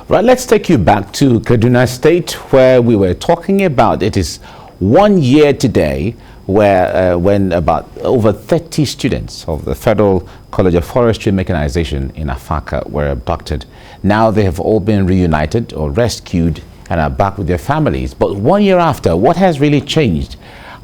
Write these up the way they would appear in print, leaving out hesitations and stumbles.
Right, let's take you back to Kaduna State, where we were talking about it is 1 year today where when about over 30 students of the Federal College of Forestry Mechanization in Afaka were abducted. Now they have all been reunited or rescued and are back with their families. But 1 year after, what has really changed?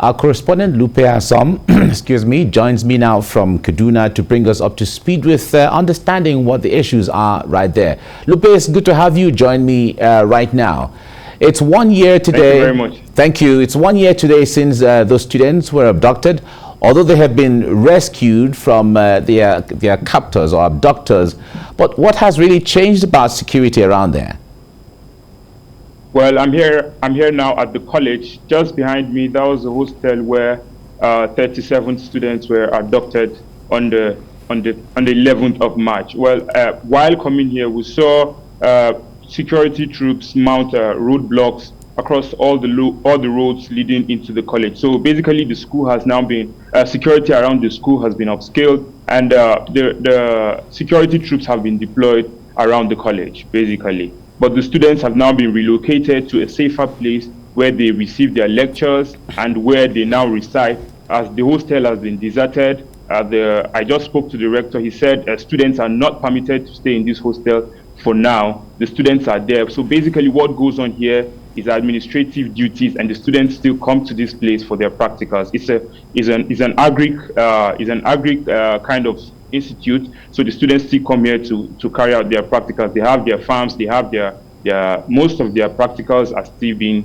Our correspondent Lupa Azom, excuse me, joins me now from Kaduna to bring us up to speed with understanding what the issues are right there. Lupa, it's good to have you join me right now. It's 1 year today. Thank you very much. Thank you. It's 1 year today since those students were abducted, although they have been rescued from their captors or abductors. But what has really changed about security around there? Well, I'm here now at the college. Just behind me, that was a hostel where 37 students were abducted on the 11th of March. Well, while coming here, we saw security troops mount roadblocks across all the roads leading into the college. So basically, the school has now been security around the school has been upscaled, and the security troops have been deployed around the college, basically. But the students have now been relocated to a safer place where they receive their lectures and where they now reside, as the hostel has been deserted. I just spoke to the rector. He said students are not permitted to stay in this hostel for now. The students are there. So basically what goes on here is administrative duties, and the students still come to this place for their practicals. It's an agric kind of institute, so the students still come here to carry out their practicals. They have their farms, they have their most of their practicals are still being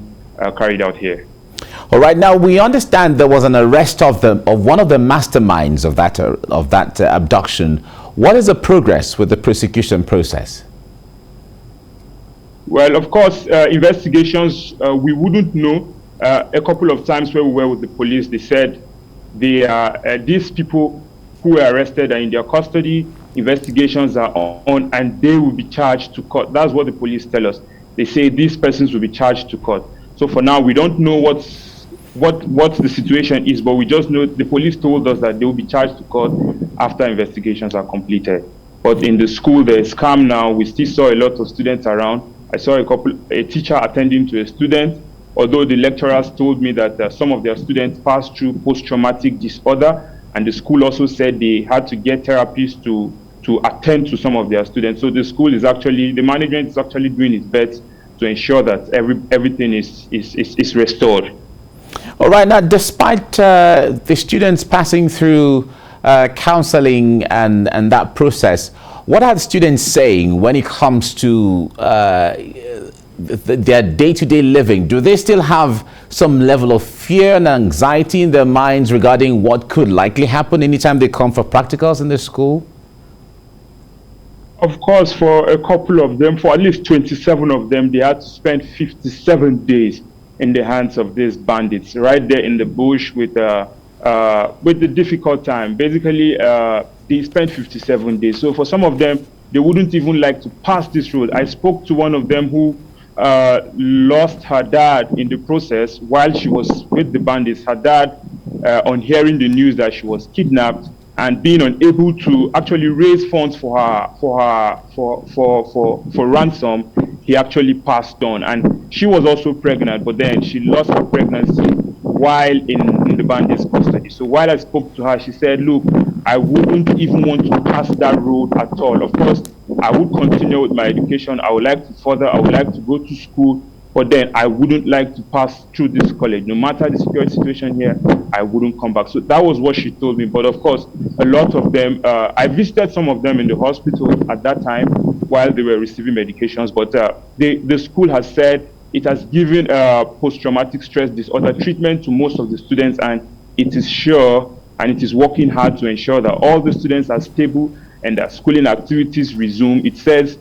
carried out here. All right, now we understand there was an arrest of one of the masterminds of that abduction. What is the progress with the prosecution process? Well, of course, investigations, we wouldn't know. A couple of times where we were with the police, they said these people who were arrested are in their custody, investigations are on, and they will be charged to court. That's what the police tell us. They say these persons will be charged to court. So for now, we don't know what the situation is, but we just know the police told us that they will be charged to court after investigations are completed. But in the school, there is calm now. We still saw a lot of students around. I saw a teacher attending to a student, although the lecturers told me that some of their students passed through post-traumatic disorder, and the school also said they had to get therapists to attend to some of their students. So the management is actually doing its best to ensure that everything is restored. All right, now despite the students passing through counseling and that process, what are the students saying when it comes to their day-to-day living? Do they still have some level of fear and anxiety in their minds regarding what could likely happen anytime they come for practicals in the school? Of course, for a couple of them, for at least 27 of them, they had to spend 57 days in the hands of these bandits, right there in the bush with the difficult time. Basically, they spent 57 days. So for some of them, they wouldn't even like to pass this road. I spoke to one of them who lost her dad in the process while she was with the bandits. Her dad, on hearing the news that she was kidnapped and being unable to actually raise funds for ransom, he actually passed on. And she was also pregnant, but then she lost her pregnancy while in the bandits' custody. So while I spoke to her, she said, look, I wouldn't even want to pass that road at all. Of course, I would continue with my education. I would like to further, I would like to go to school, but then I wouldn't like to pass through this college. No matter the security situation here, I wouldn't come back. So that was what she told me. But of course, a lot of them, I visited some of them in the hospital at that time while they were receiving medications, but the school has said it has given post-traumatic stress disorder treatment to most of the students, and it is sure and it is working hard to ensure that all the students are stable and that schooling activities resume. It says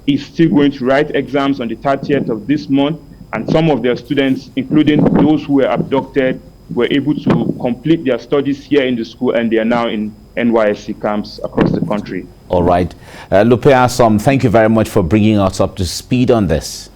it's still going to write exams on the 30th of this month, and some of their students, including those who were abducted, were able to complete their studies here in the school, and they are now in NYSC camps across the country. All right. Lupa Azom, thank you very much for bringing us up to speed on this.